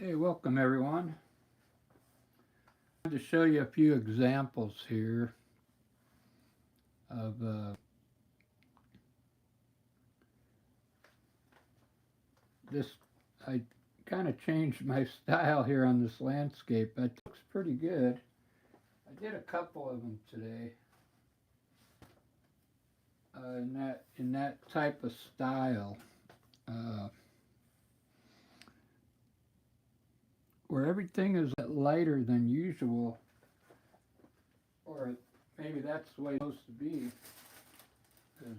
Hey, welcome everyone. I'm going to show you a few examples here of this. I kind of changed my style here on this landscape. It looks pretty good. I did a couple of them today in that type of style, uh, where everything is lighter than usual, or maybe that's the way it's supposed to be. 'Cause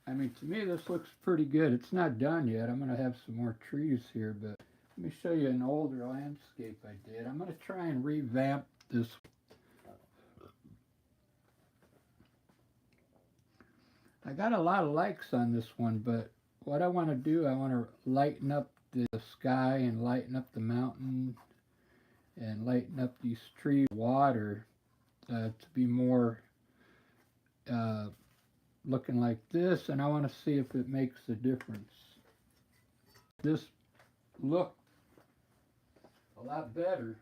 I mean, to me, this looks pretty good. It's not done yet. I'm going to have some more trees here, but let me show you an older landscape I did. I'm going to try and revamp this. I got a lot of likes on this one, but what I want to do, I want to lighten up the sky and lighten up the mountain and lighten up these trees, water, to be more uh, looking like this, and I want to see if it makes a difference. This look a lot better,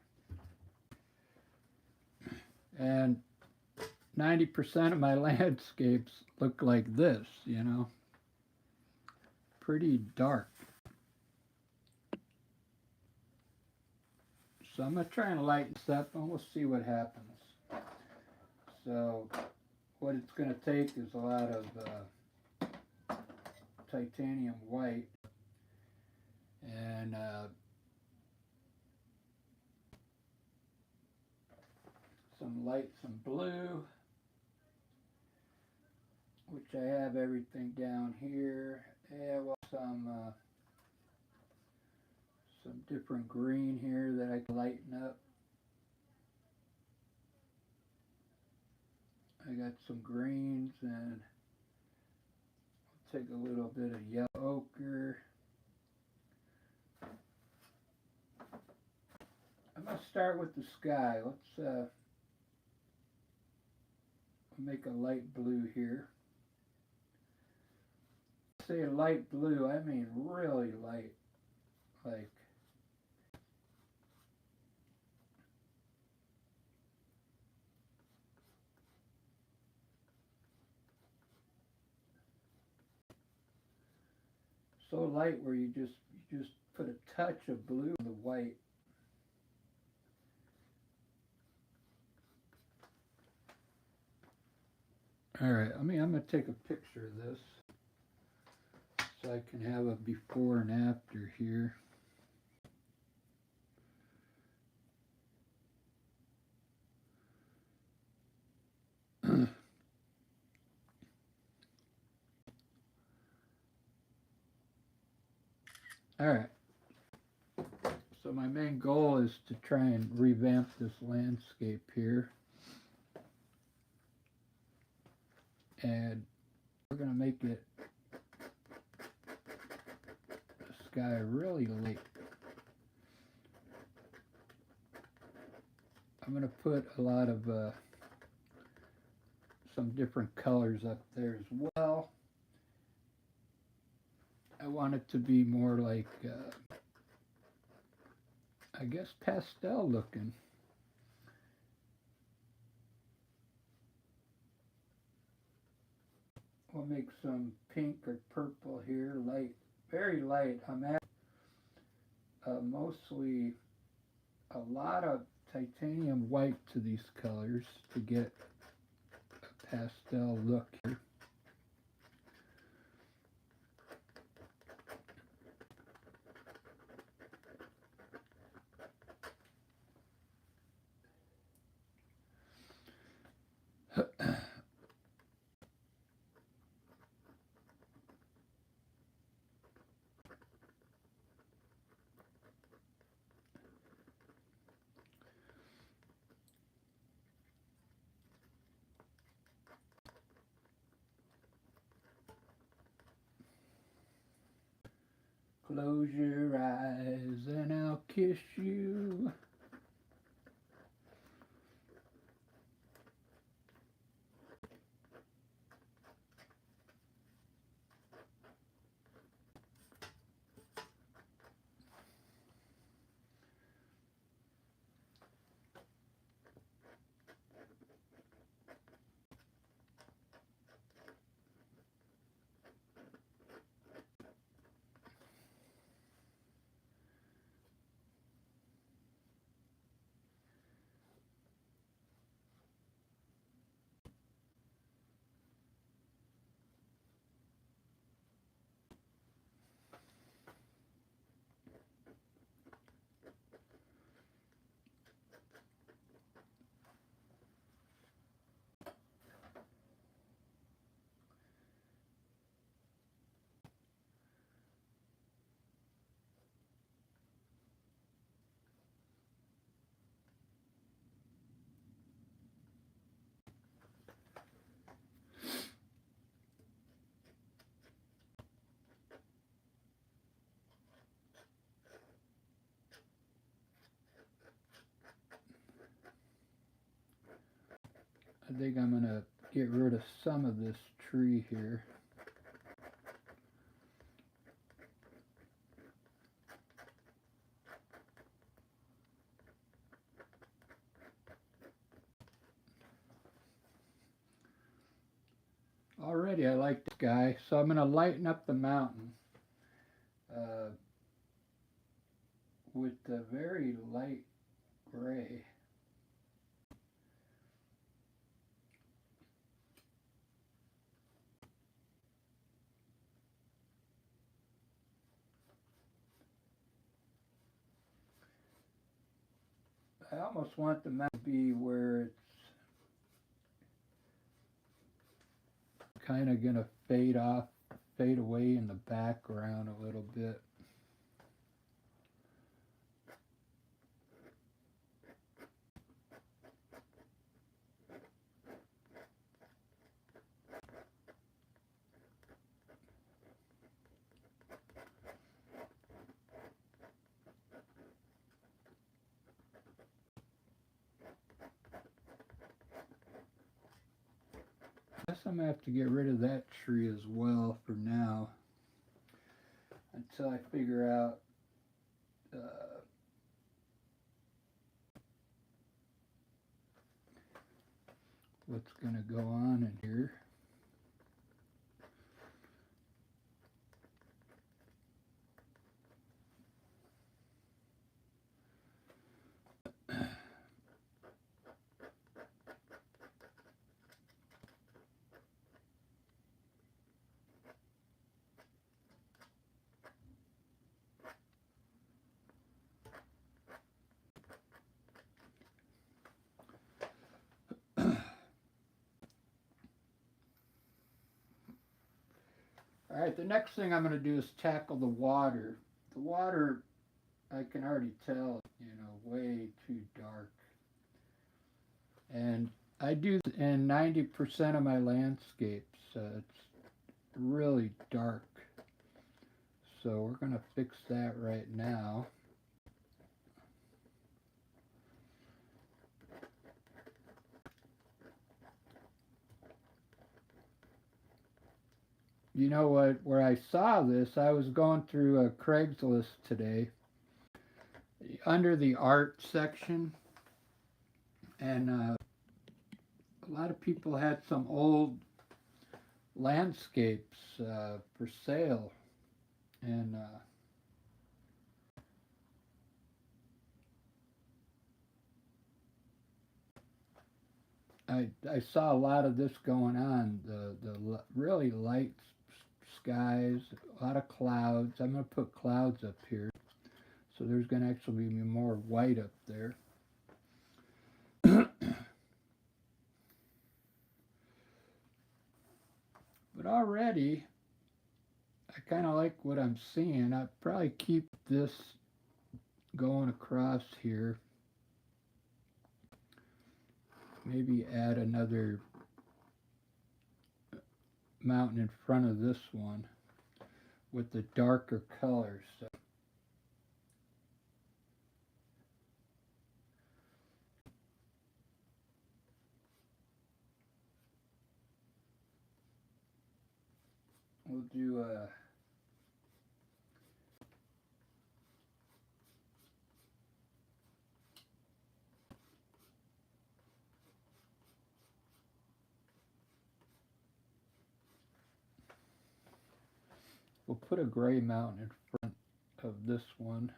and 90% of my landscapes look like this, pretty dark. So I'm going to try and lighten this up and we'll see what happens. So what it's going to take is a lot of titanium white and some blue, which I have everything down here. Yeah, well, some different green here that I can lighten up. I got some greens, and I'll take a little bit of yellow ochre. I'm going to start with the sky. Let's make a light blue here. Say light blue, I mean really light, like so light where you just put a touch of blue on the white. All right, I'm going to take a picture of this so I can have a before and after here. All right. So my main goal is to try and revamp this landscape here. And we're going to make it the sky really light. I'm going to put a lot of some different colors up there as well. I want it to be more like, I guess, pastel looking. We'll make some pink or purple here, light, very light. I'm at mostly a lot of titanium white to these colors to get a pastel look here. Close your eyes and I'll kiss you. I think I'm going to get rid of some of this tree here. Already I like this guy, so I'm going to lighten up the mountain with a very light gray. I almost want the mountain to be where it's kind of going to fade away in the background a little bit. I guess I'm going to have to get rid of that tree as well for now, until I figure out what's going to go on in here. All right, the next thing I'm going to do is tackle the water. The water, I can already tell, way too dark. And I do in 90% of my landscapes. It's really dark. So we're going to fix that right now. You know what, where I saw this, I was going through a Craigslist today, under the art section, and a lot of people had some old landscapes for sale, and I saw a lot of this going on, the really light skies, a lot of clouds. I'm going to put clouds up here, so there's going to actually be more white up there. But already, I kind of like what I'm seeing. I'd probably keep this going across here. Maybe add another mountain in front of this one with the darker colors. So we'll do a we'll put a gray mountain in front of this one.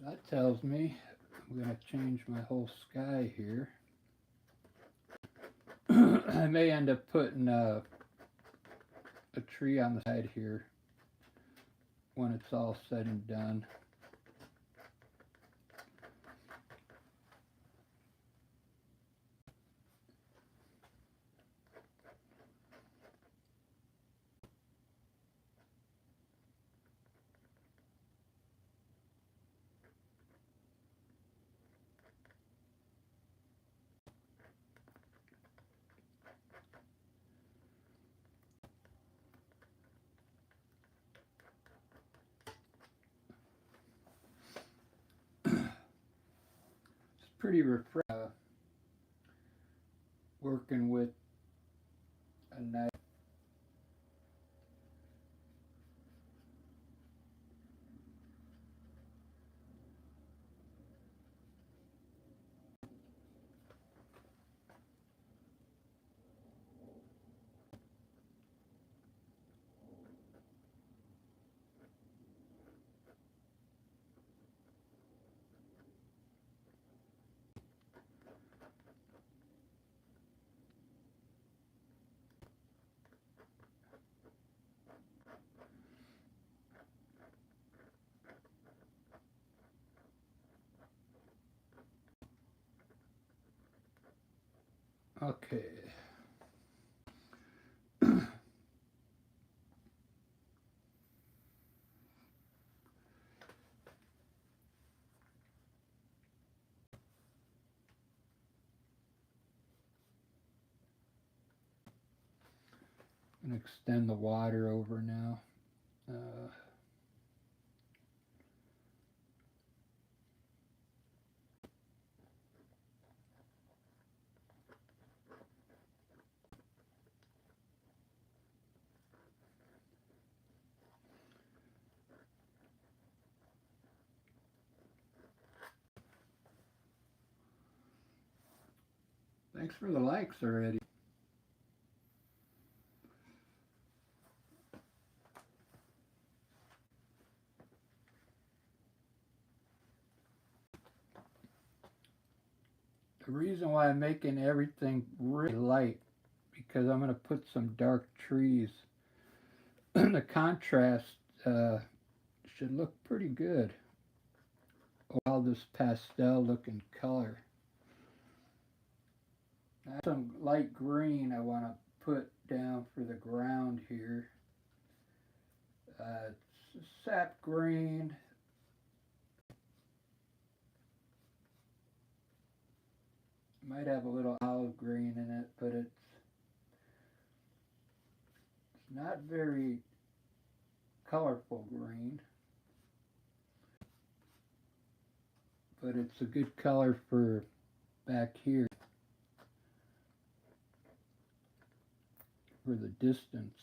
That tells me I'm going to change my whole sky here. I may end up putting a tree on the side here when it's all said and done. Pretty refreshing working with a knife. Okay. I'm going to extend the water over now. Thanks for the likes already. The reason why I'm making everything really light, because I'm going to put some dark trees. The contrast should look pretty good. All this pastel looking color. I have some light green I want to put down for the ground here. It's sap green. Might have a little olive green in it, but it's not very colorful green. But it's a good color for back here for the distance,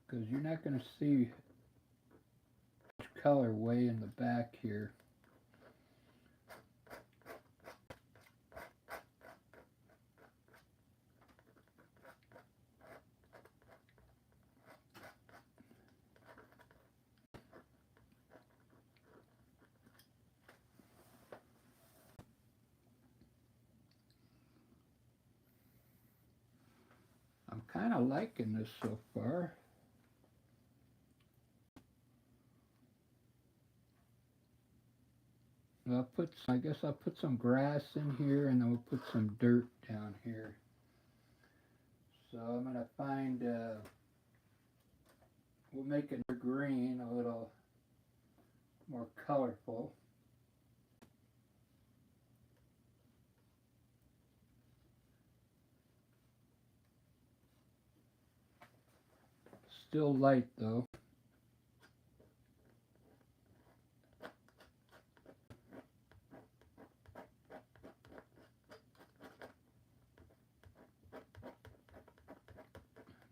because you're not going to see much color way in the back here. I'm kind of liking this so far. I guess I'll put some grass in here, and then we'll put some dirt down here. So I'm going to find, we'll make it green, a little more colorful. Still light though.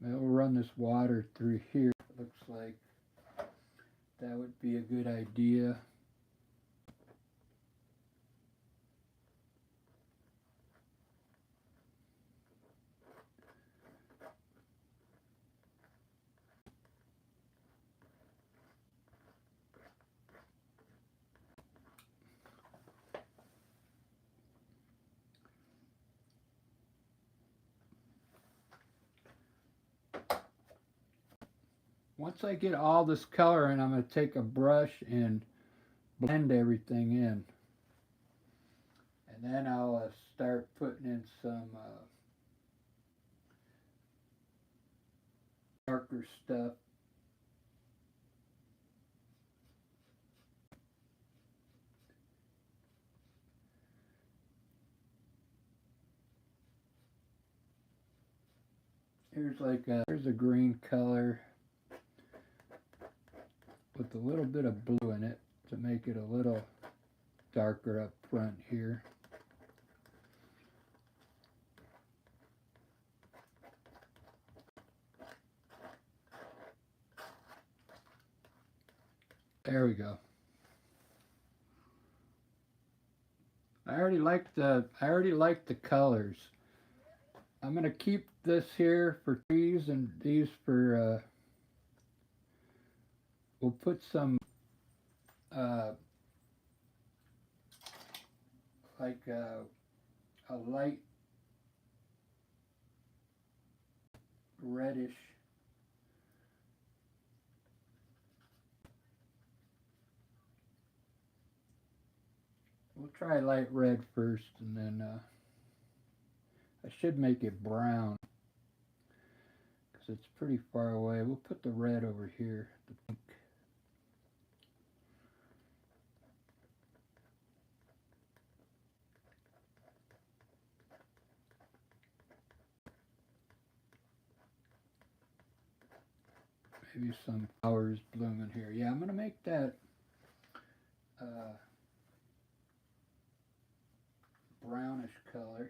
We'll run this water through here. It looks like that would be a good idea. once I get all this color in, I'm going to take a brush and blend everything in. And then I'll start putting in some darker stuff. Here's a green color with a little bit of blue in it to make it a little darker up front here. There we go. I already like the colors. I'm gonna keep this here for trees and these for we'll put some like a light reddish. We'll try light red first, and then I should make it brown because it's pretty far away. We'll put the red over here, the pink. Maybe some flowers blooming here. Yeah, I'm going to make that brownish color.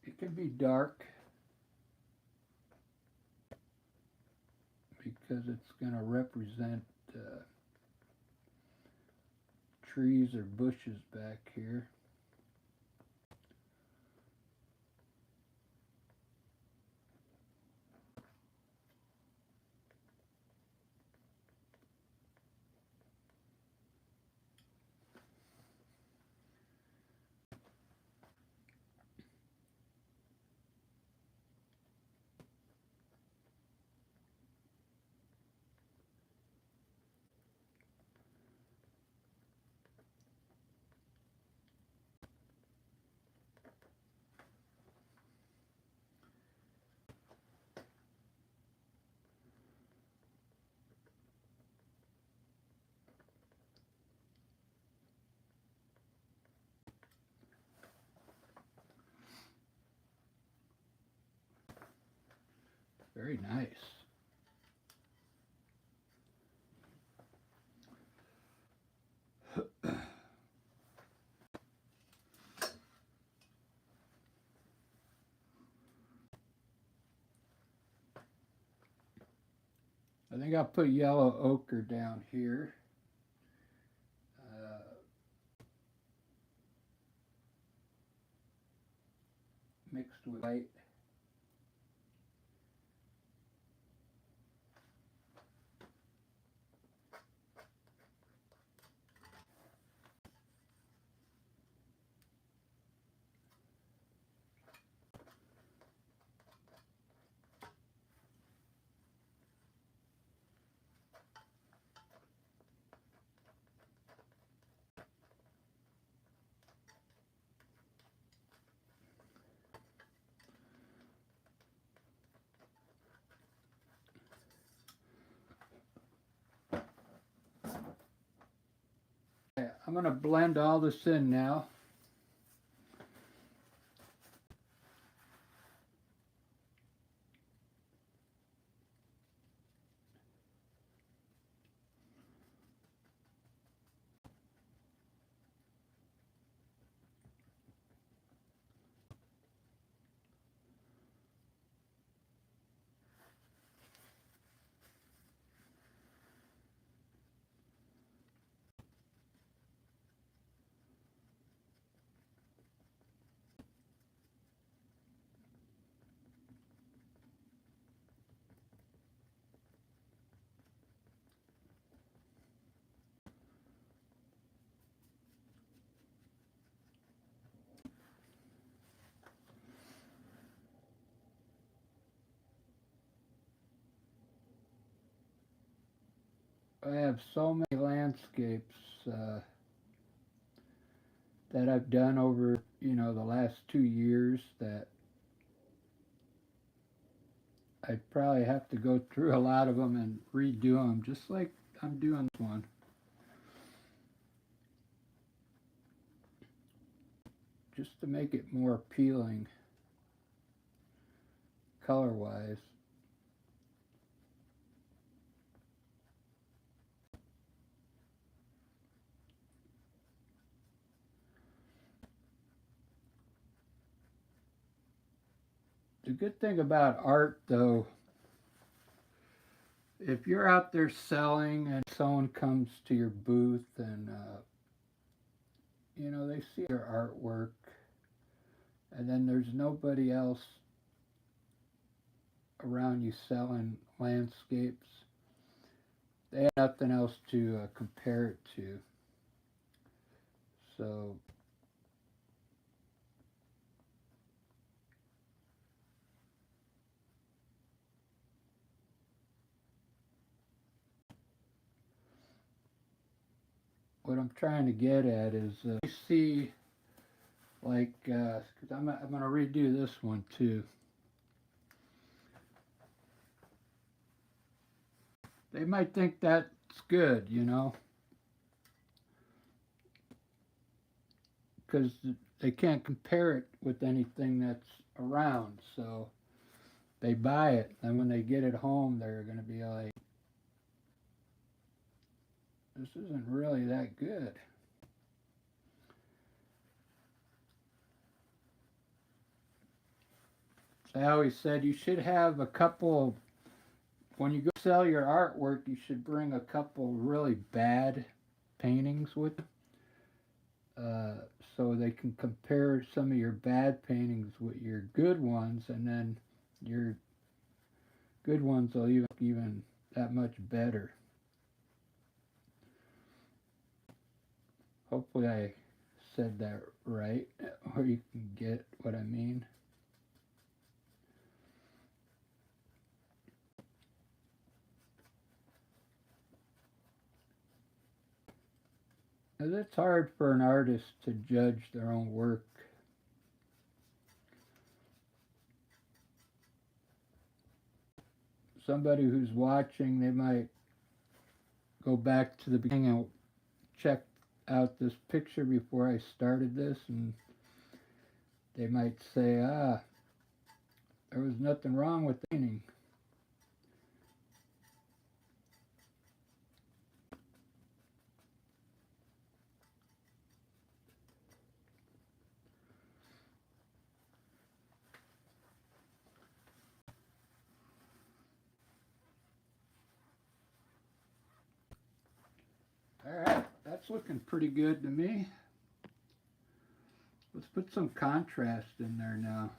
It can be dark because it's going to represent trees or bushes back here. Very nice. I think I'll put yellow ochre down here. Mixed with white. I'm going to blend all this in now. I have so many landscapes that I've done over, the last 2 years that I'd probably have to go through a lot of them and redo them, just like I'm doing this one, just to make it more appealing color-wise. The good thing about art, though, if you're out there selling and someone comes to your booth and they see your artwork, and then there's nobody else around you selling landscapes, they have nothing else to compare it to. So what I'm trying to get at is you see, like, because I'm going to redo this one too. They might think that's good, because they can't compare it with anything that's around. So they buy it, and when they get it home, they're going to be like, this isn't really that good. So I always said you should have a couple, when you go sell your artwork, you should bring a couple really bad paintings with you, uh, so they can compare some of your bad paintings with your good ones, and then your good ones will even that much better. Hopefully I said that right, or you can get what I mean. It's hard for an artist to judge their own work. Somebody who's watching, they might go back to the beginning and check out this picture before I started this, and they might say, there was nothing wrong with the painting. All right, that's looking pretty good to me. Let's put some contrast in there now.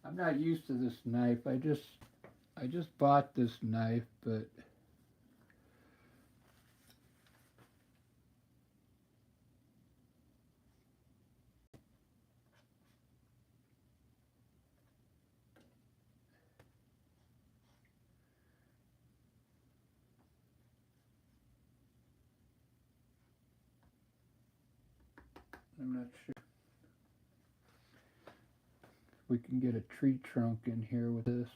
I'm not used to this knife. I just bought this knife, but I'm not sure if we can get a tree trunk in here with this.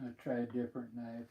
I'll try a different knife.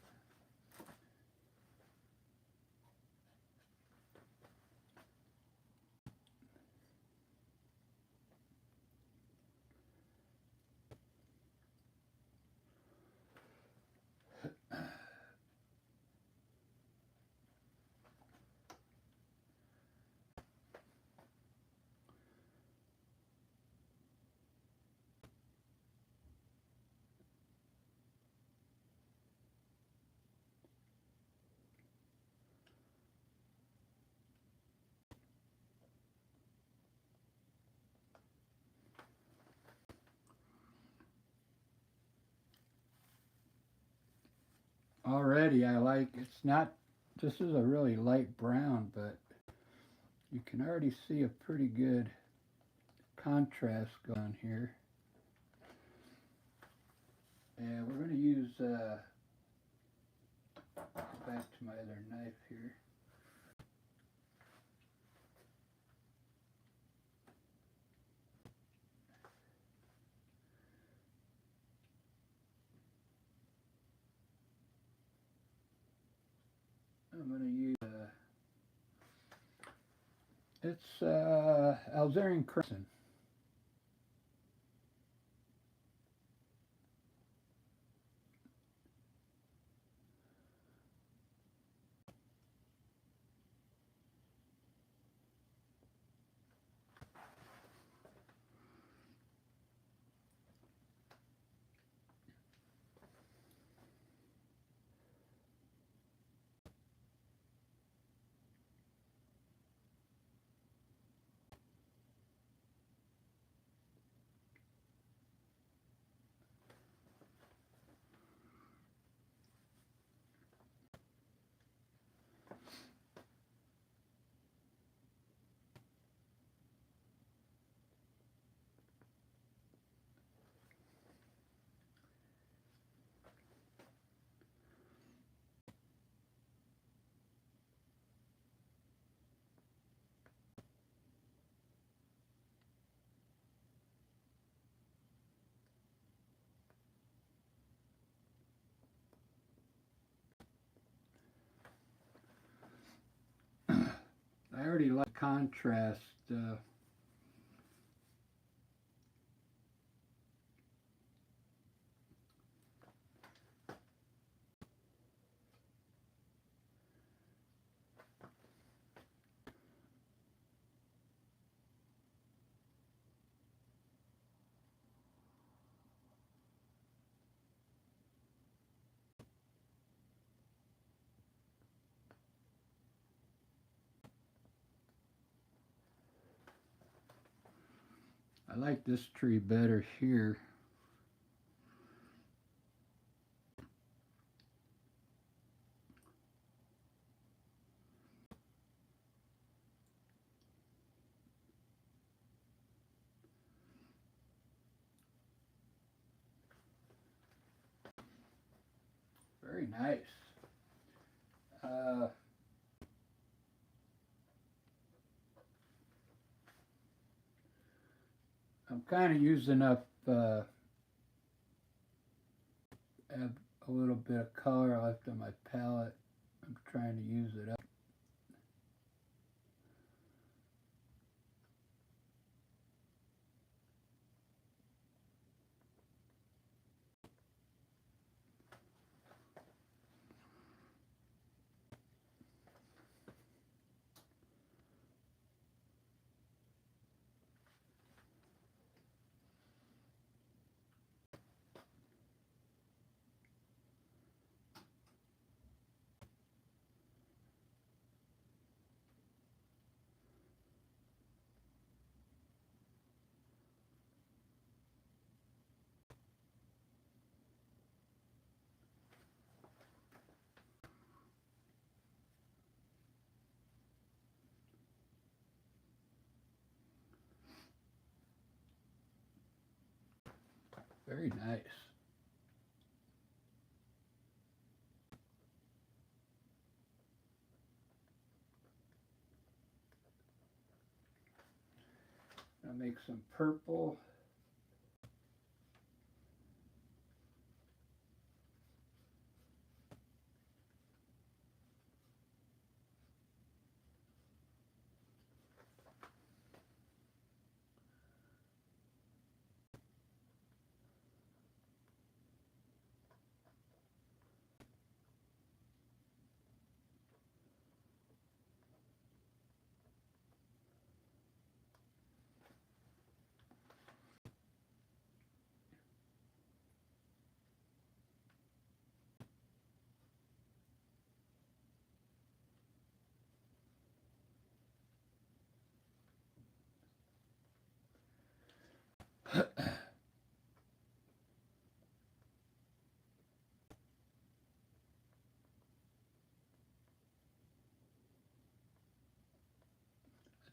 Already I like, it's not, this is a really light brown, but you can already see a pretty good contrast going here. And we're going to use, back to my other knife here. I'm going to use, it's Alzarian Crimson. I already like contrast. I like this tree better here. Very nice. I'm kind of using up a little bit of color left on my palette. I'm trying to use it up. Very nice. I'll make some purple.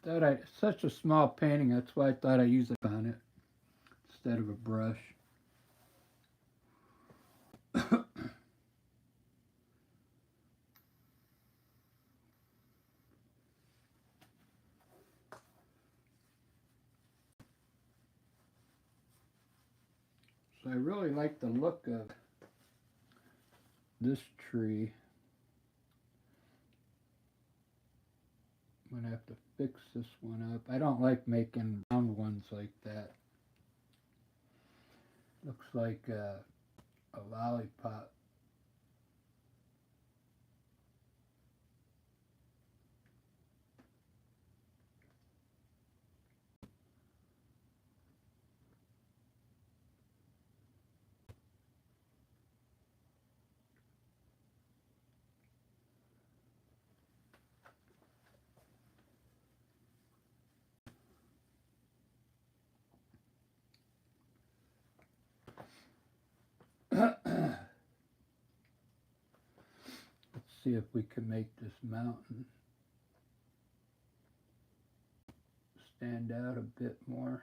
thought I such a small painting. That's why I thought I'd use it on it instead of a brush. So I really like the look of this tree. I'm gonna have to fix this one up. I don't like making round ones like that. Looks like a lollipop. Let's see if we can make this mountain stand out a bit more.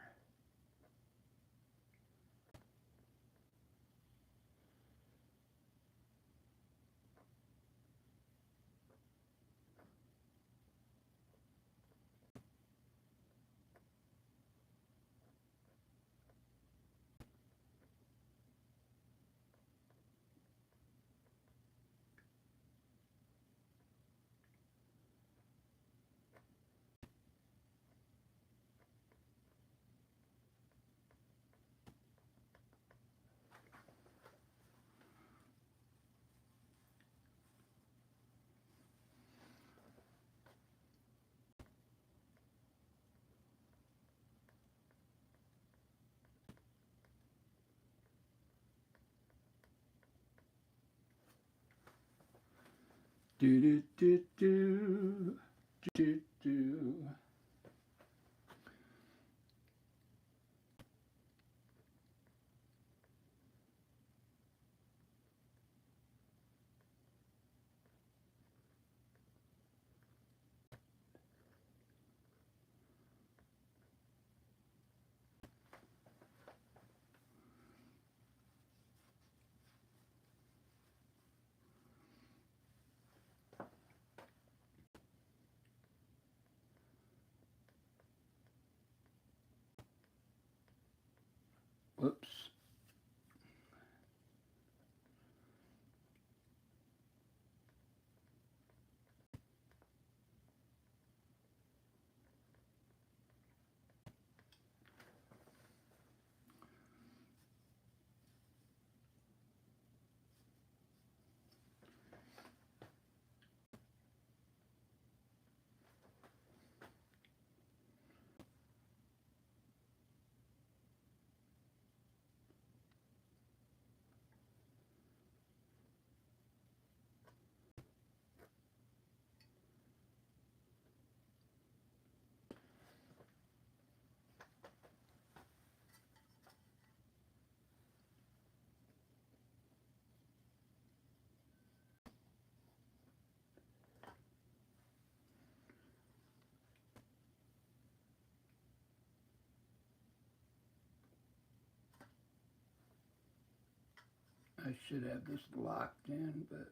Do do do do do do. Whoops. I should have this locked in, but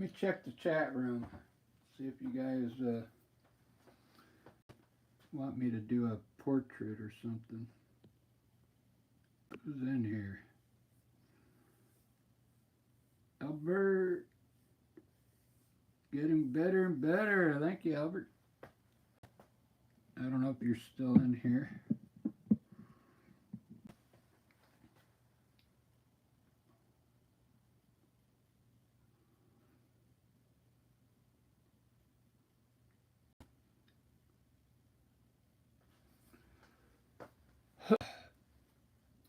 me check the chat room. See if you guys want me to do a portrait or something. Who's in here? Albert. Getting better and better. Thank you, Albert. I don't know if you're still in here.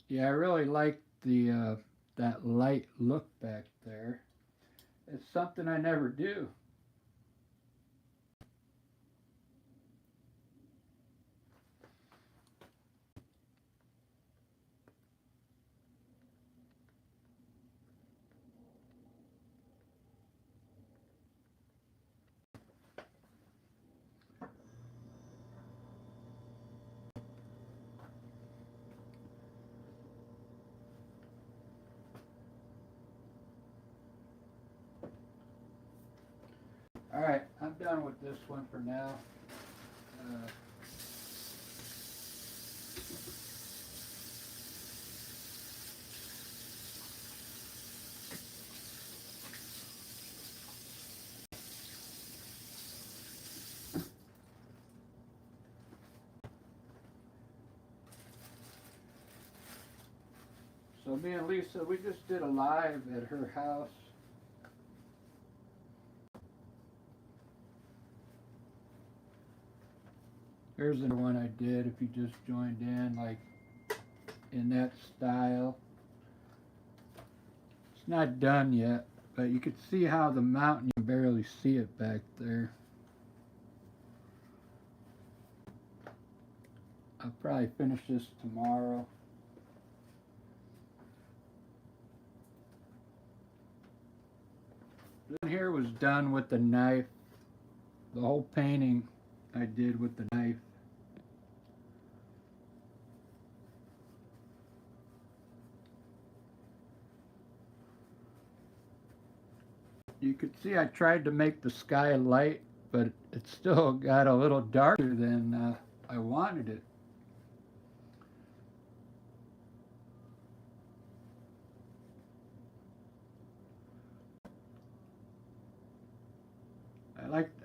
Yeah, I really like the that light look back there. It's something I never do. All right, I'm done with this one for now. Uh, so me and Lisa, we just did a live at her house. Here's the one I did if you just joined in, like in that style. It's not done yet, but you can see how the mountain, you can barely see it back there. I'll probably finish this tomorrow. Then here was done with the knife. The whole painting I did with the knife. You could see I tried to make the sky light, but it still got a little darker than I wanted it.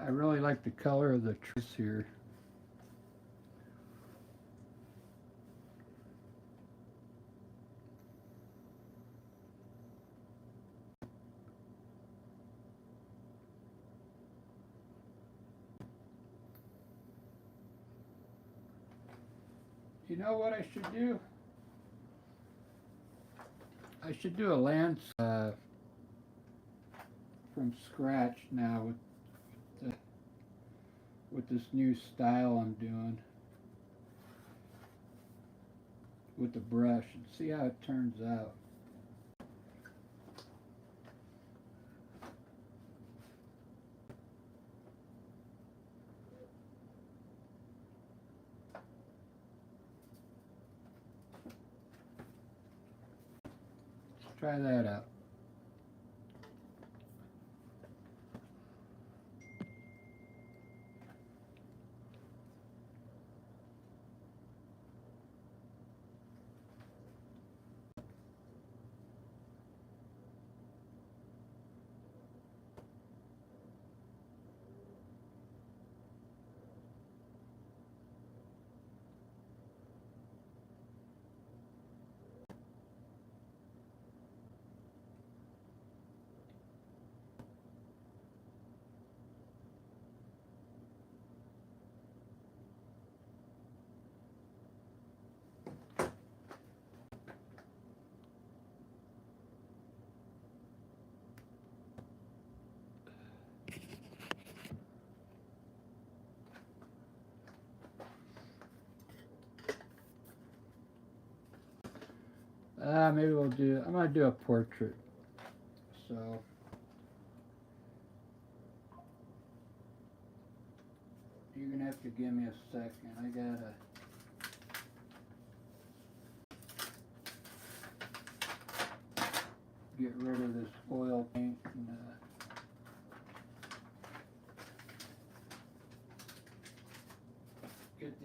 I really like the color of the trees here. You know what I should do? I should do a landscape from scratch now with this new style I'm doing with the brush and see how it turns out. Let's try that out. Maybe I'm gonna do a portrait. So you're gonna have to give me a second. I gotta get rid of this oil paint and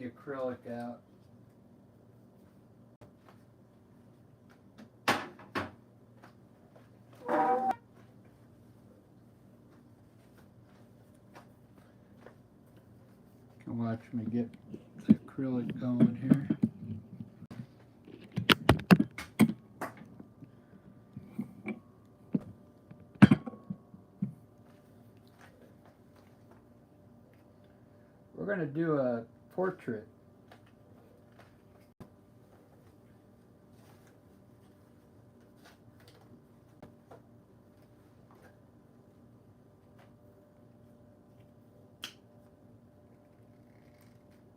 the acrylic out. You can watch me get the acrylic going here. We're going to do a portrait.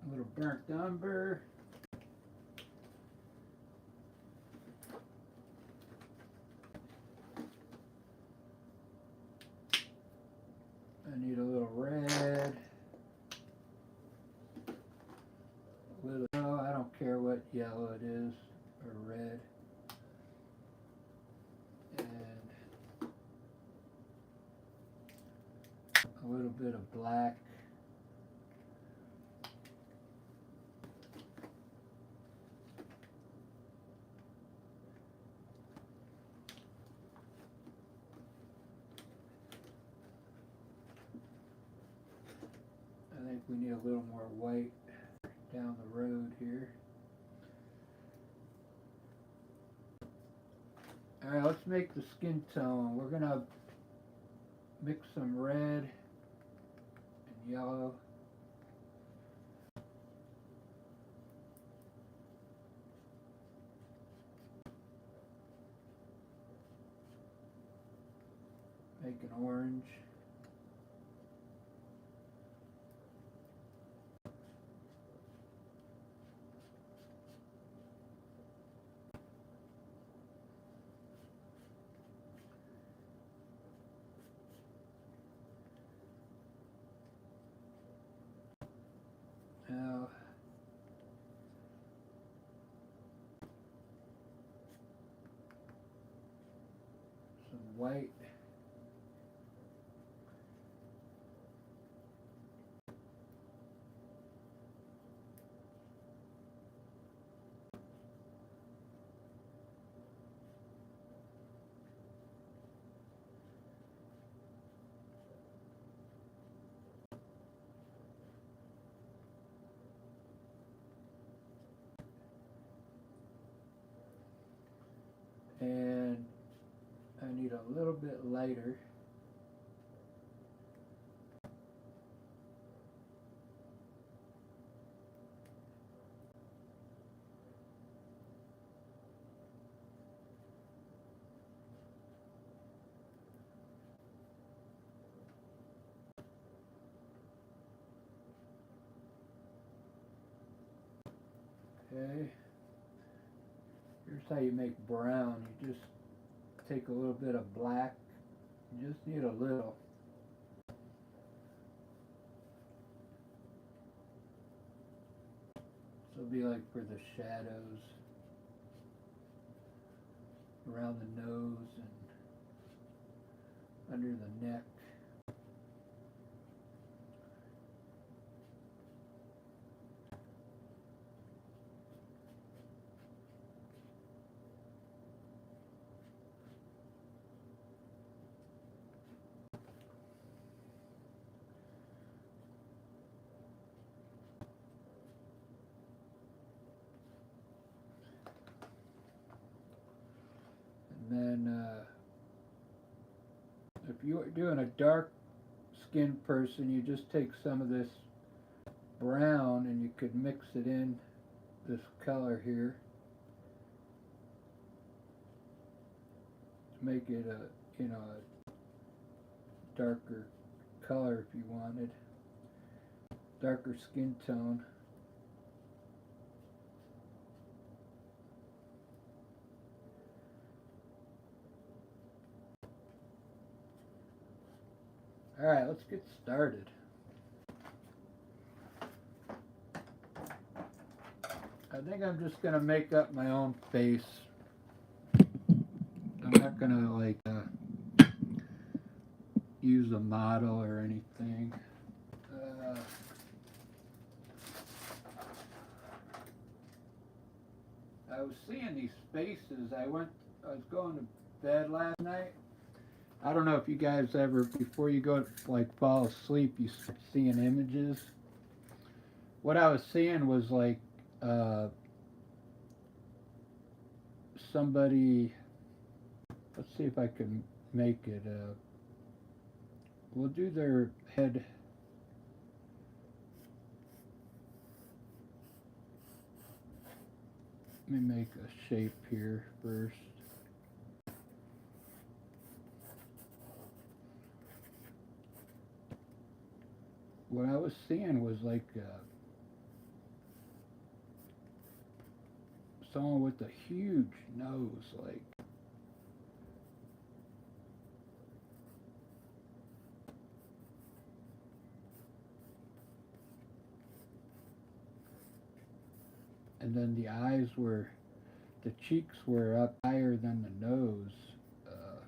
A little burnt umber. I need a little red. No, I don't care what yellow it is, or red. And a little bit of black. I think we need a little more white down the road here. Alright, let's make the skin tone. We're gonna mix some red and yellow. Make an orange. Now, some white. And I need a little bit lighter. Okay. Here's how you make brown. You just take a little bit of black. You just need a little. So it'll be like for the shadows around the nose and under the neck. And then if you're doing a dark skinned person, you just take some of this brown and you could mix it in this color here to make it a, you know, a darker color if you wanted, darker skin tone. Alright, let's get started. I think I'm just going to make up my own face. I'm not going to like use a model or anything. I was seeing these faces. I was going to bed last night. I don't know if you guys ever, before you go to like fall asleep, you start seeing images. What I was seeing was like uh, somebody. Let's see if I can make it. We'll do their head. Let me make a shape here first. What I was seeing was like someone with a huge nose, like and then the eyes were, the cheeks were up higher than the nose. Uh,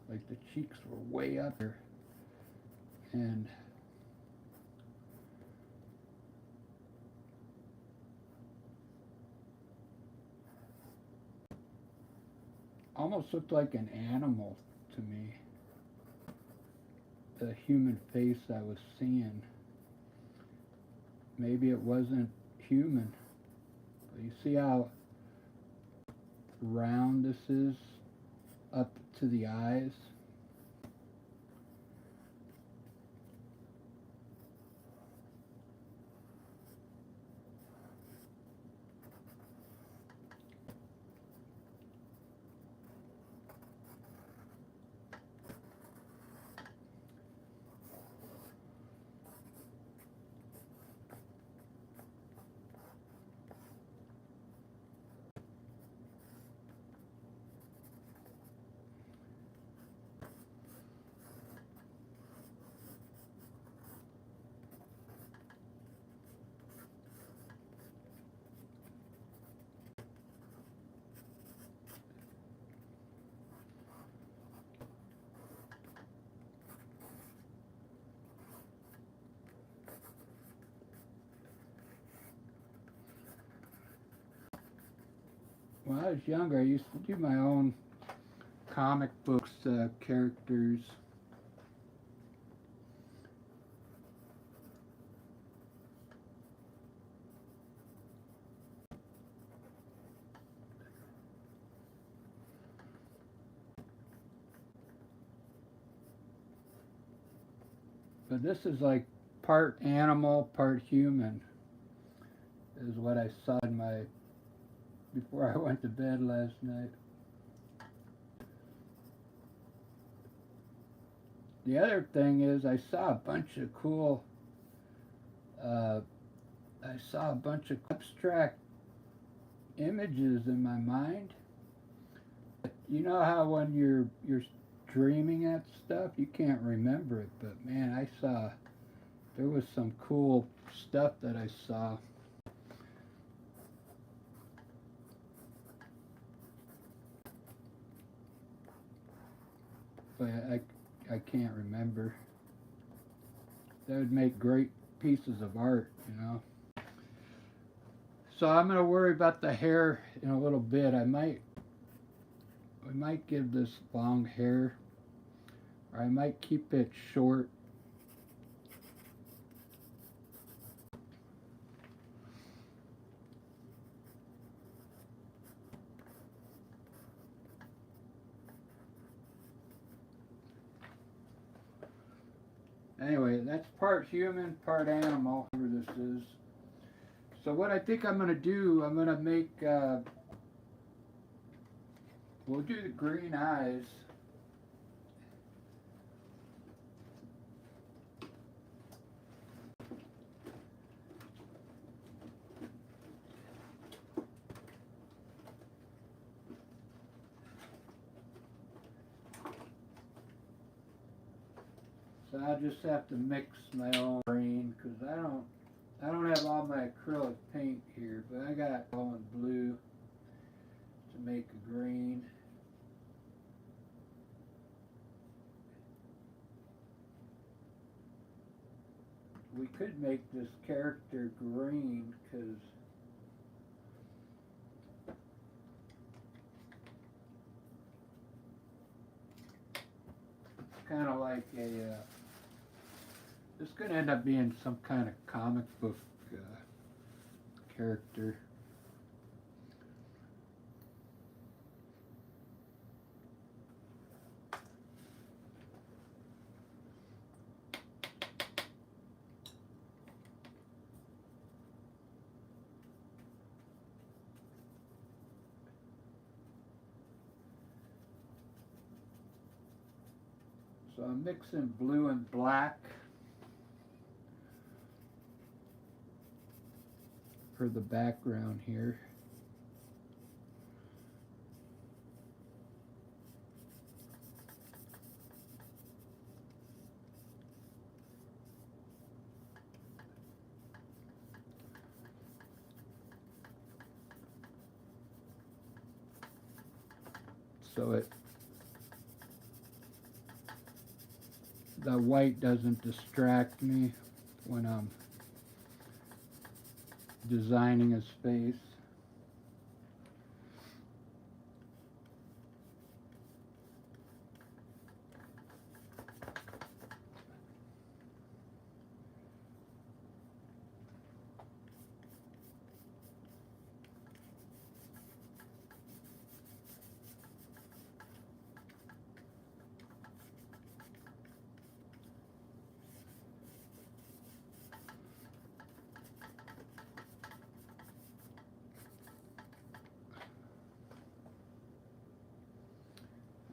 like the cheeks were way up there, and almost looked like an animal to me. The human face I was seeing. Maybe it wasn't human. But you see how round this is up to the eyes? When I was younger, I used to do my own comic books characters. But this is like part animal, part human, is what I saw in my, before I went to bed last night. The other thing is I saw a bunch of cool, uh, I saw a bunch of abstract images in my mind. You know how when you're dreaming at stuff, you can't remember it, but man, I saw, there was some cool stuff that I saw. But I can't remember. That would make great pieces of art, you know. So I'm gonna worry about the hair in a little bit. We might give this long hair, or I might keep it short. Anyway, that's part human, part animal, whatever this is. So what I think I'm gonna do, I'm gonna make, we'll do the green eyes. So I just have to mix my own green, because I don't have all my acrylic paint here, but I got all in blue. to make a green. We could make this character green because it's kind of like a, this could end up being some kind of comic book character. So I'm mixing blue and black for the background here. So the white doesn't distract me when I'm designing a space.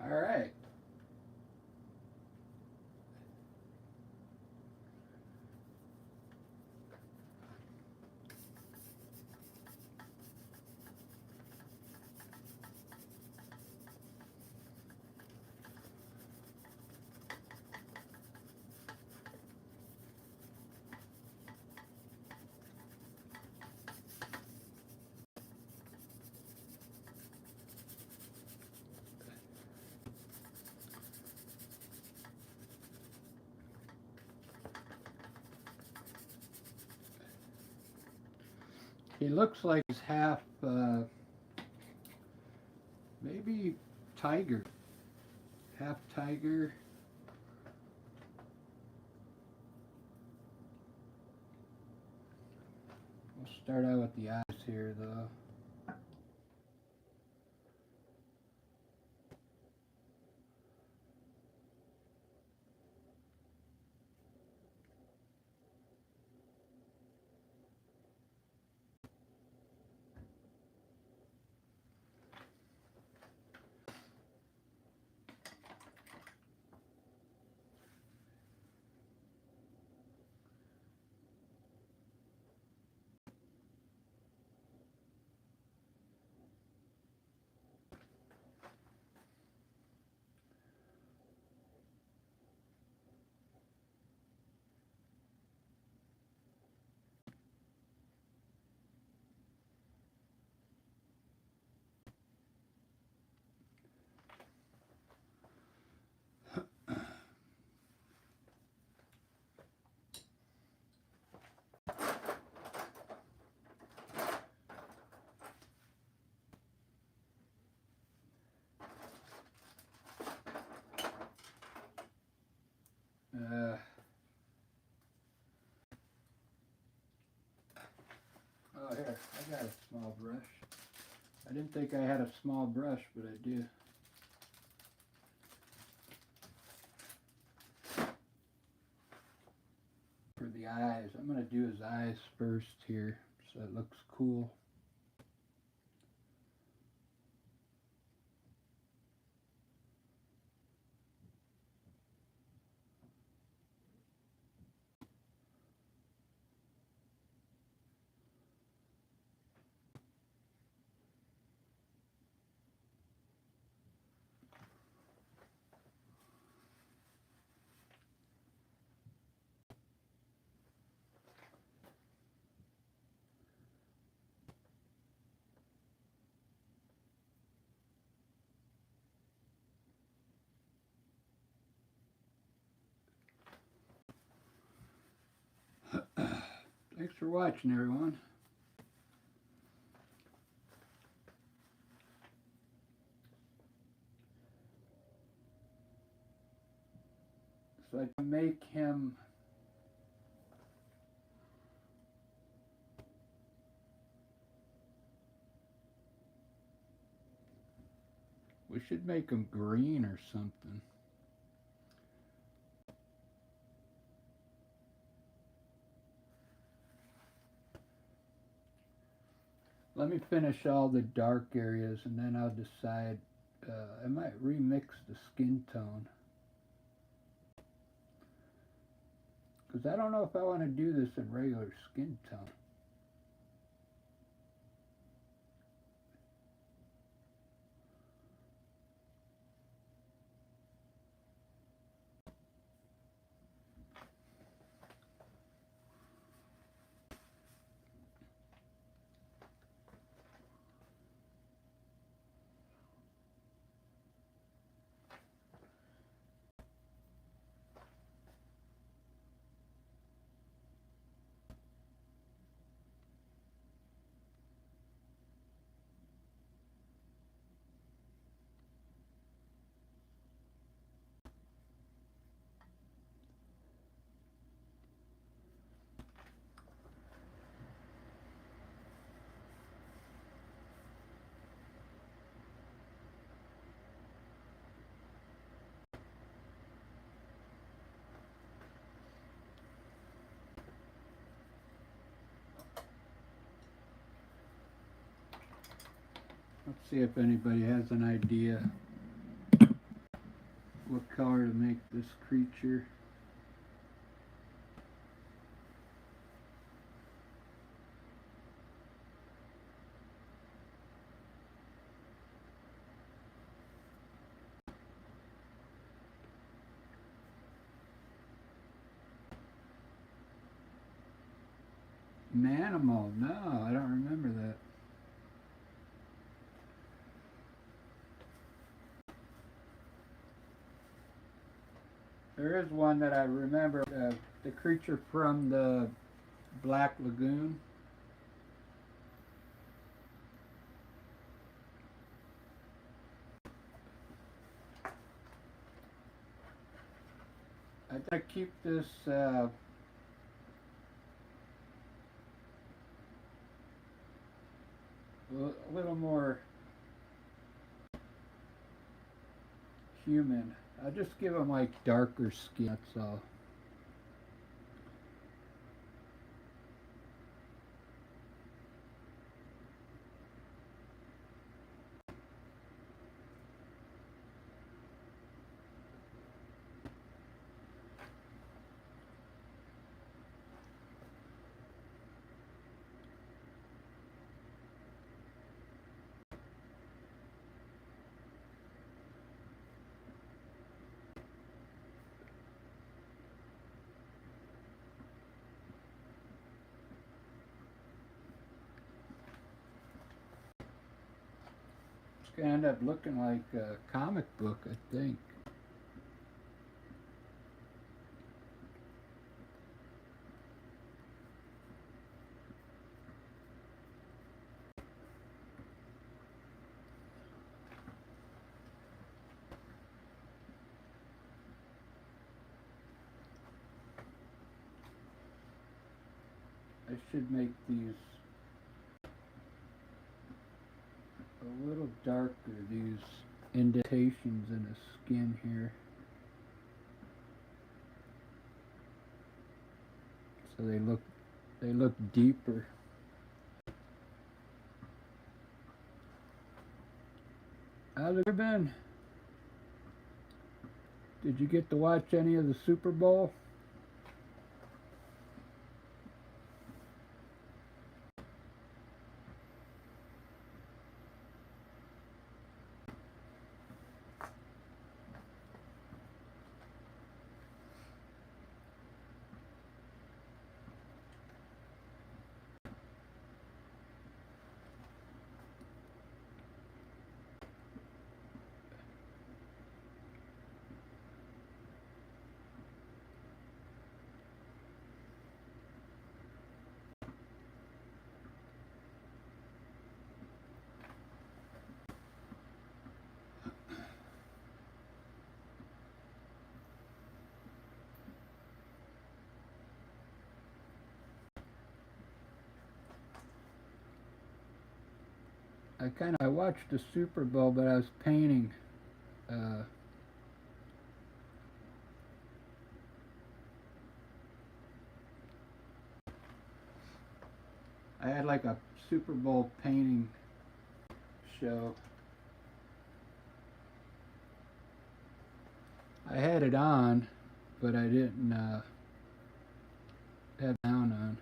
All right. He looks like he's half, maybe tiger. Half tiger. We'll start out with the eyes here, though. Oh, here, I got a small brush. I didn't think I had a small brush, but I do. For the eyes, I'm going to do his eyes first here, so it looks cool. Thanks for watching, everyone. So I can make him we should make him green or something. Let me finish all the dark areas and then I'll decide. I might remix the skin tone. Because I don't know if I want to do this in regular skin tone. Let's see if anybody has an idea what color to make this creature. Manimal, no, I don't remember that. There is one that I remember, the creature from the Black Lagoon. I'd like to keep this a little more human. I'll just give him like darker skin, that's all. It's gonna end up looking like a comic book, I think. I should make these a little darker, these indentations in the skin here. So they look deeper. How's it been? Did you get to watch any of the Super Bowl? I watched the Super Bowl, but I was painting. Uh, I had like a Super Bowl painting show. I had it on, but I didn't have sound on.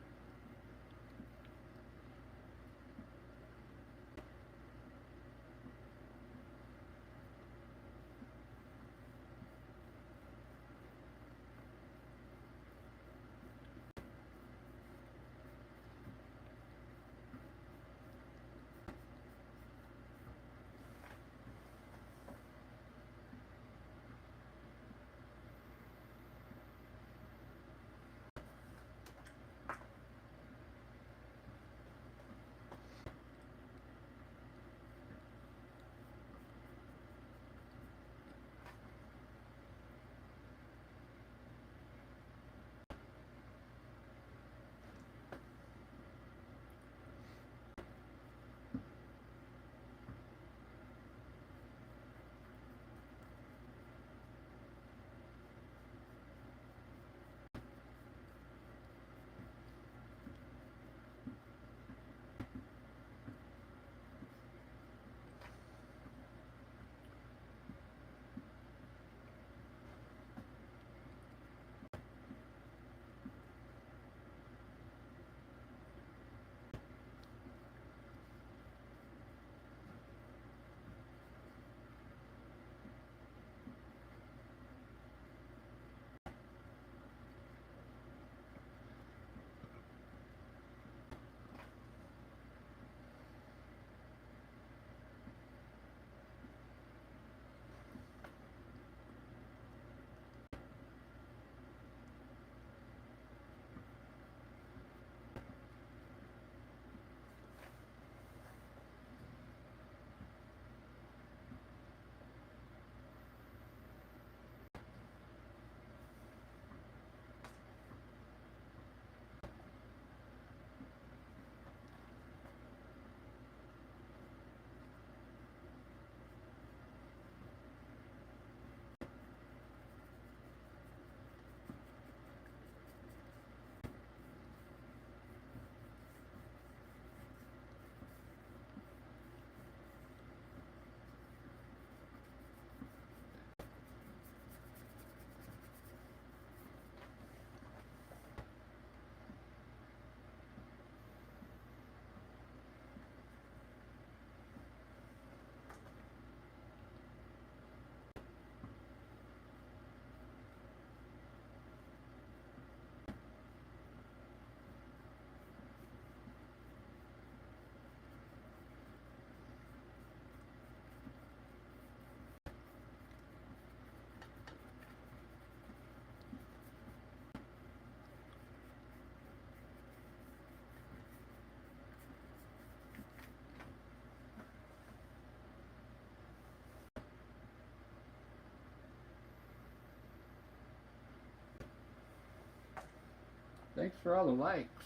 Thanks for all the likes.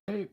tape.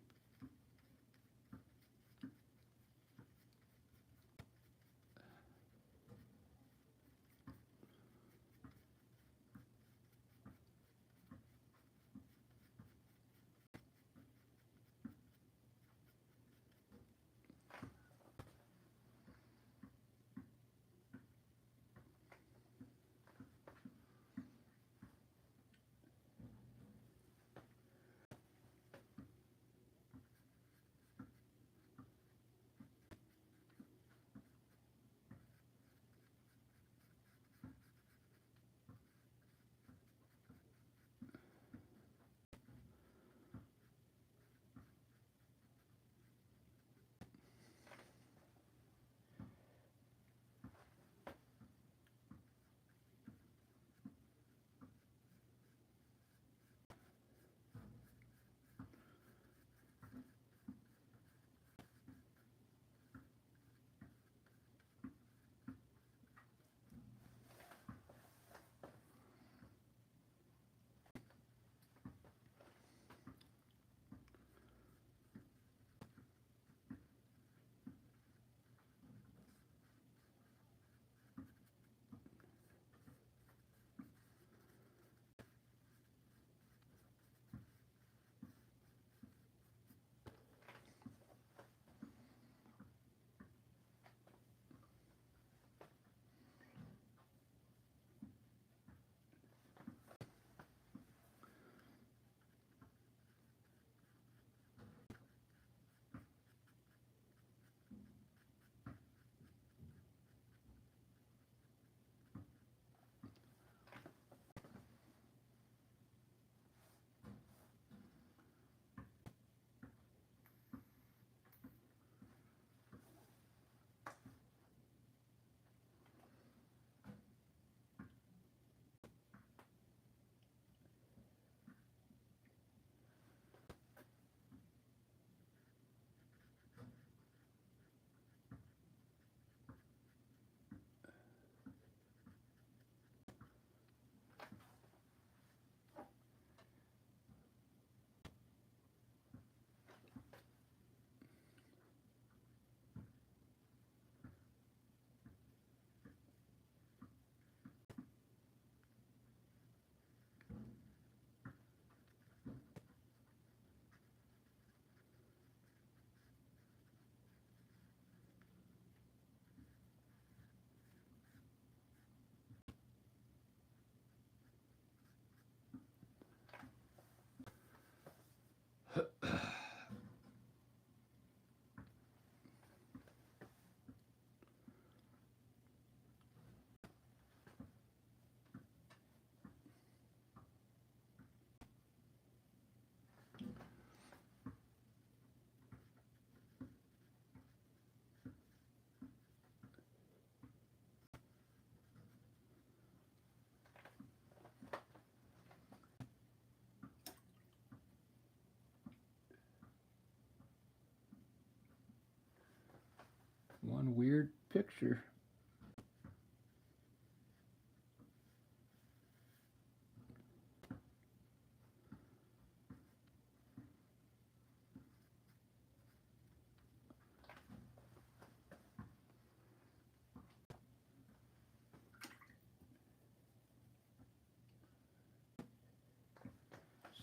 One weird picture.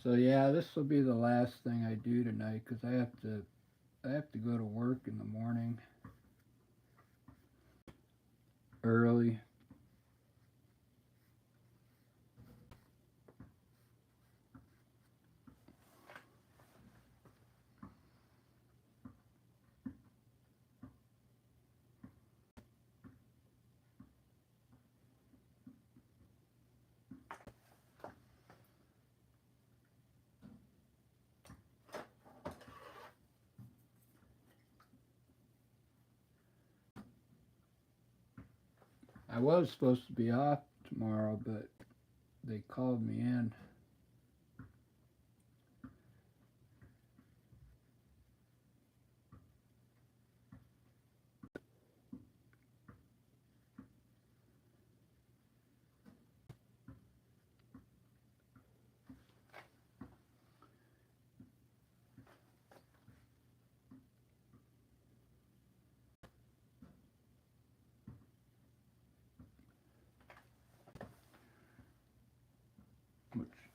So yeah, this will be the last thing I do tonight because I have to go to work in the morning early. I was supposed to be off tomorrow, but they called me in.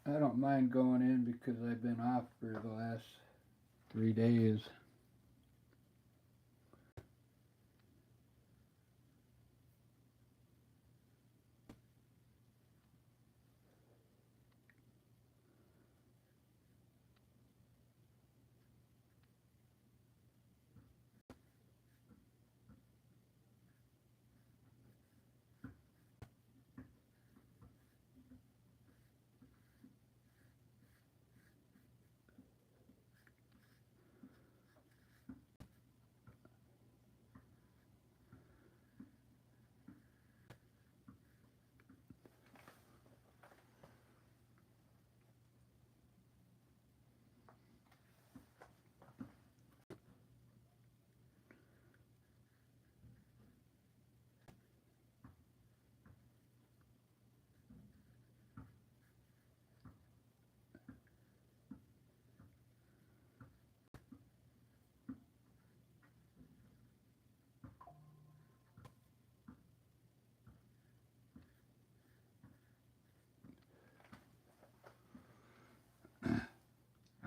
I don't mind going in because I've been off for the last 3 days.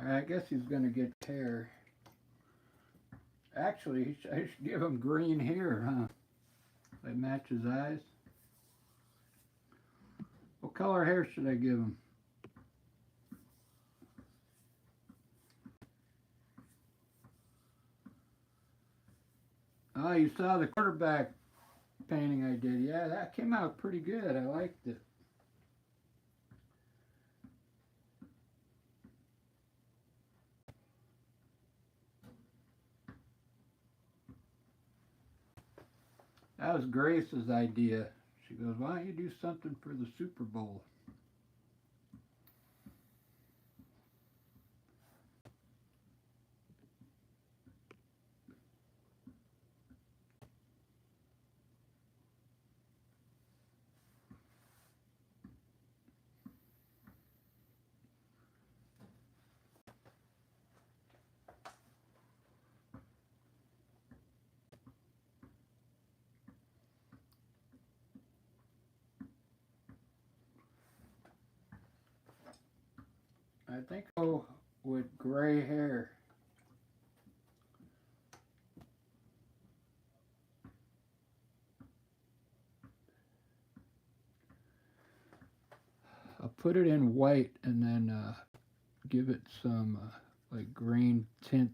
I guess he's going to get hair. Actually, I should give him green hair, huh? That match his eyes. What color hair should I give him? Oh, you saw the quarterback painting I did. Yeah, that came out pretty good. I liked it. That was Grace's idea. She goes, why don't you do something for the Super Bowl? I think I'll go with gray hair. I'll put it in white and then give it some like green tint.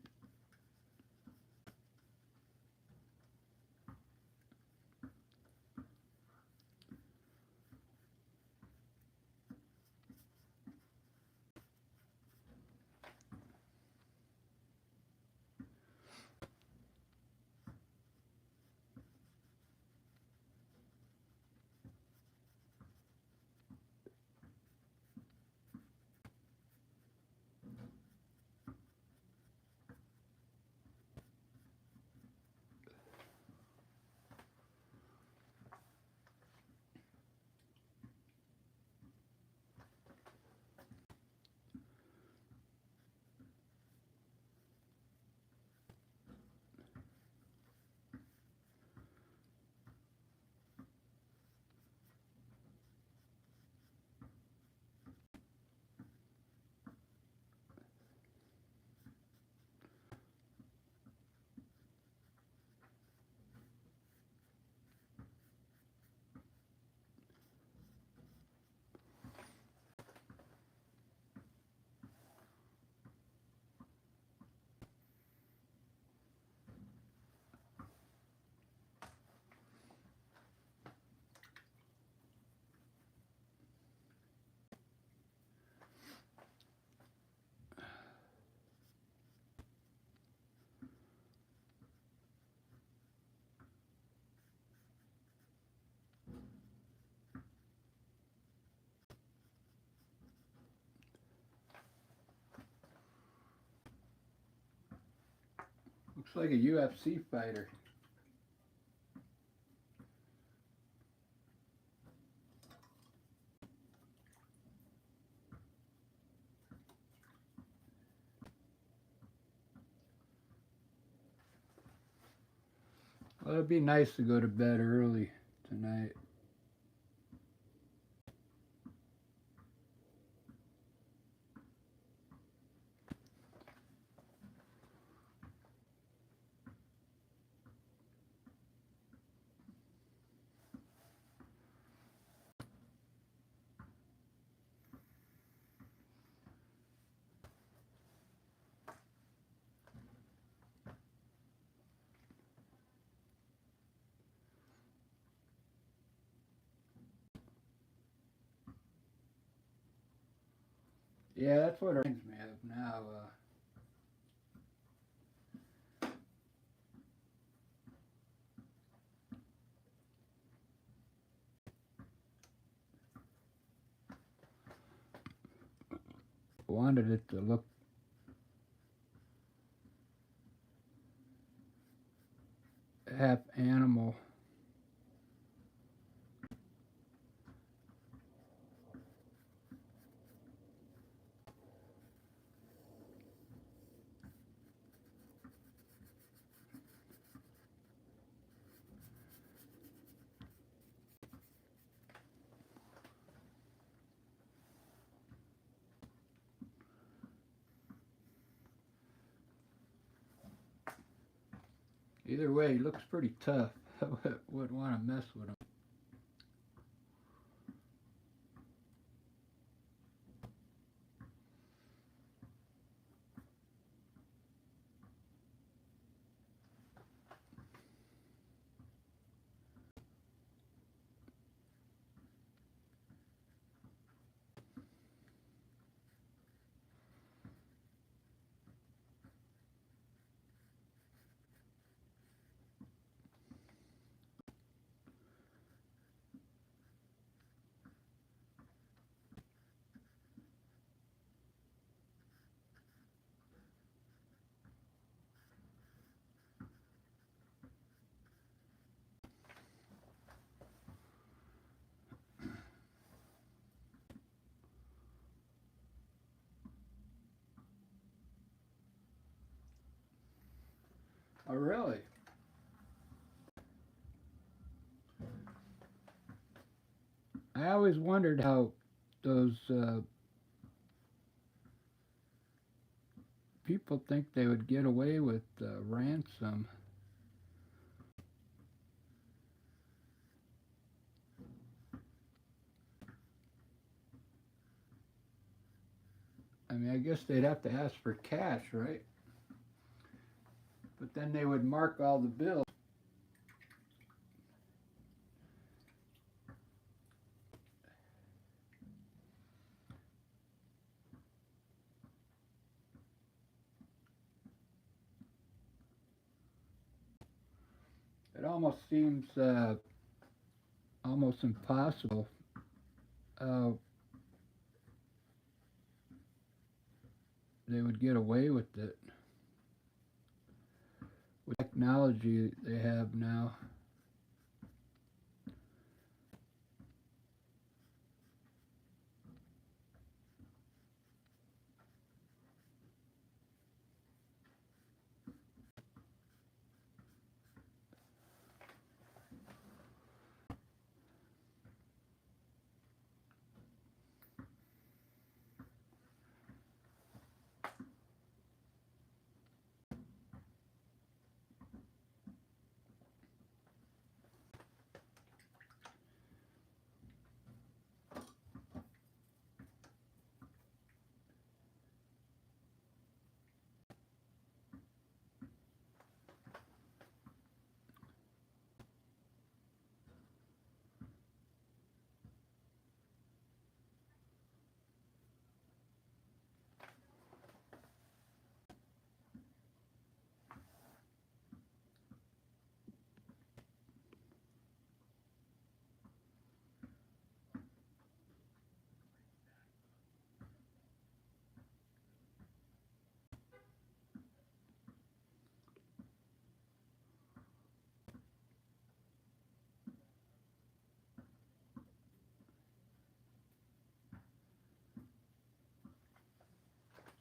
Looks like a UFC fighter. Well, it'd be nice to go to bed early tonight. Yeah, that's what it reminds me of now. Wanted it to look half animal. Either way, he looks pretty tough. I wouldn't want to mess with him. Oh, really? I always wondered how those people think they would get away with ransom. I mean, I guess they'd have to ask for cash, right? But then they would mark all the bills. It almost seems almost impossible. Uh, they would get away with it with technology they have now.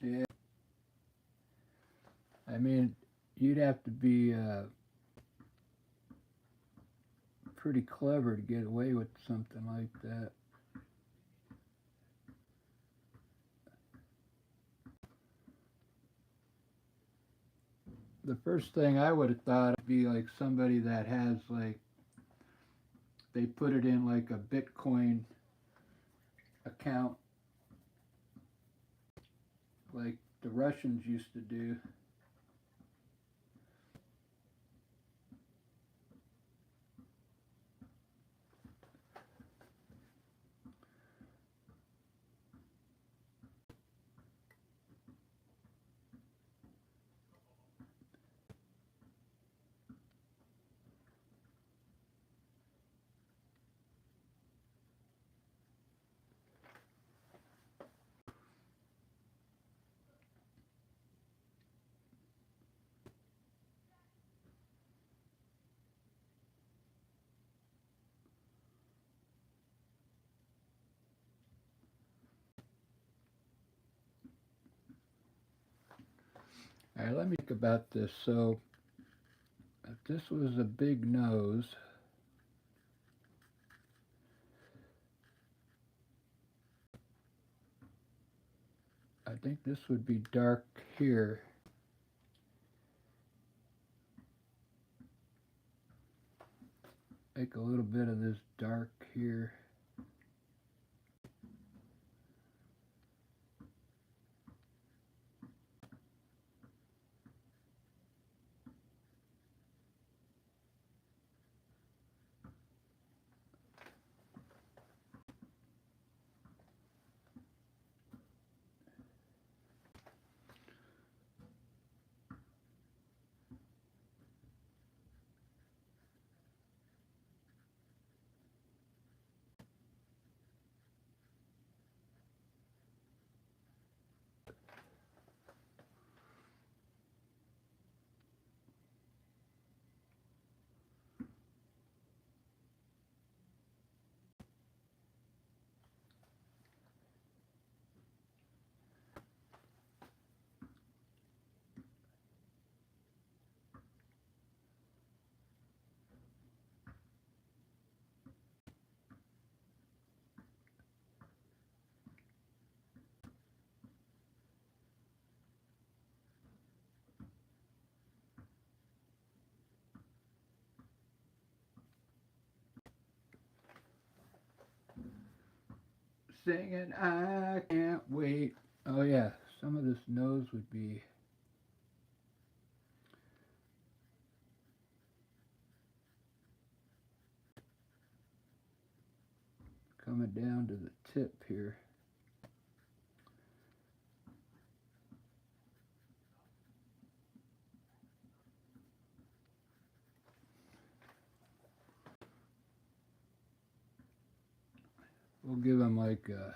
Yeah, I mean, you'd have to be pretty clever to get away with something like that. The first thing I would have thought would be like somebody that has like they put it in like a Bitcoin account like the Russians used to do. All right, let me think about this. So, if this was a big nose, I think this would be dark here. Make a little bit of this dark here. Singing, I can't wait. Oh, yeah, some of this nose would be coming down to the tip here. We'll give him like a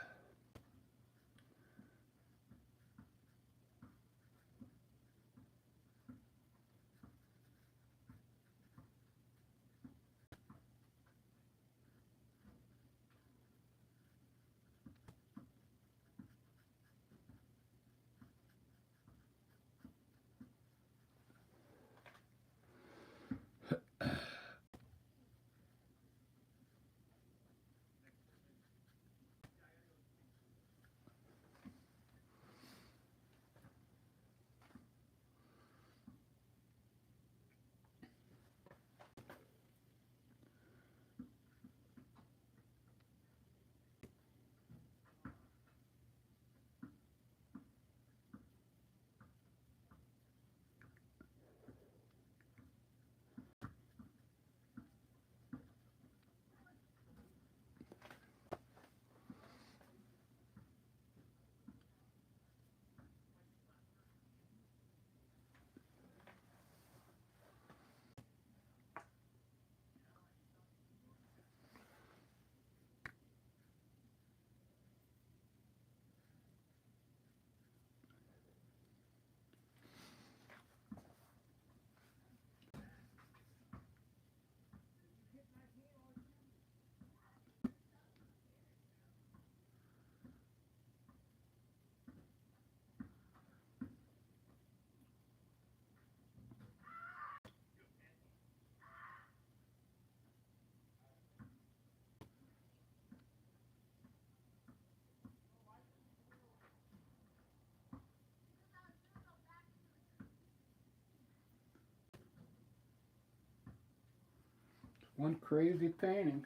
one crazy painting.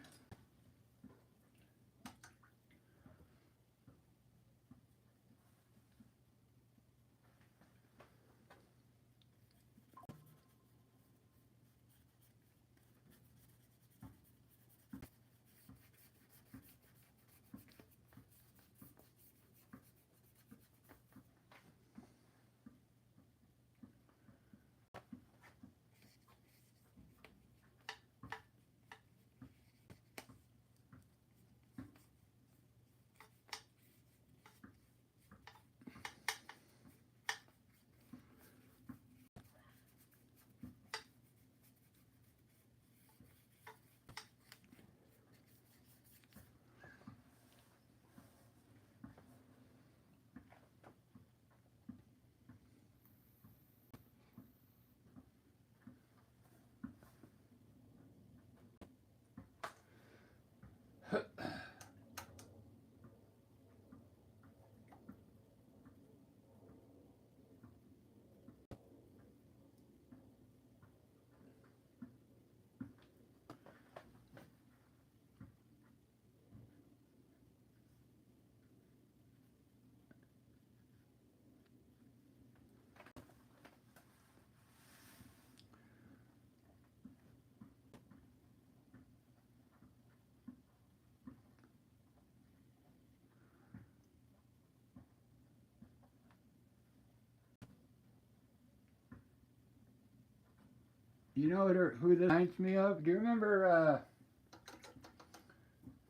You know who this reminds me of? Do you remember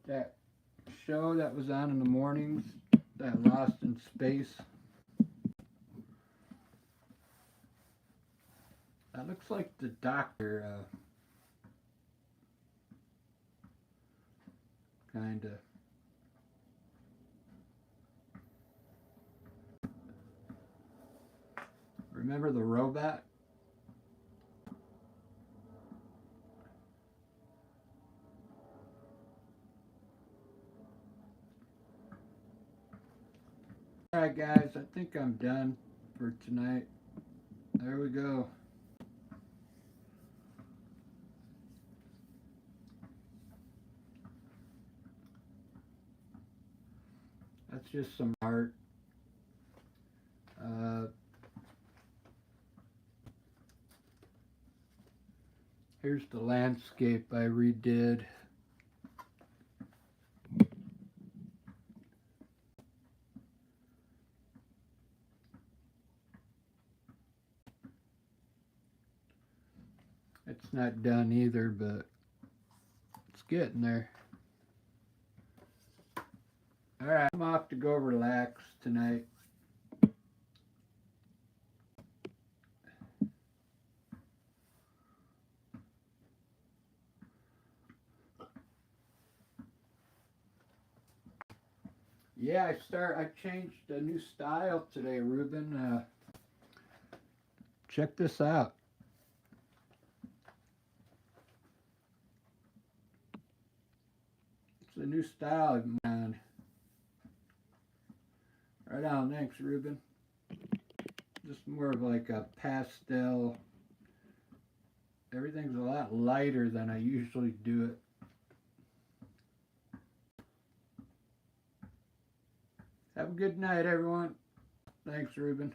that show that was on in the mornings, that Lost in Space? That looks like the doctor, kind of. Remember the robot? Alright guys, I think I'm done for tonight. There we go. That's just some art. Here's the landscape I redid. It's not done either, but it's getting there. Alright, I'm off to go relax tonight. Yeah, I changed a new style today, Ruben. Check this out. It's a new style of mine. Right on, thanks, Ruben. Just more of like a pastel. Everything's a lot lighter than I usually do it. Have a good night, everyone. Thanks, Ruben.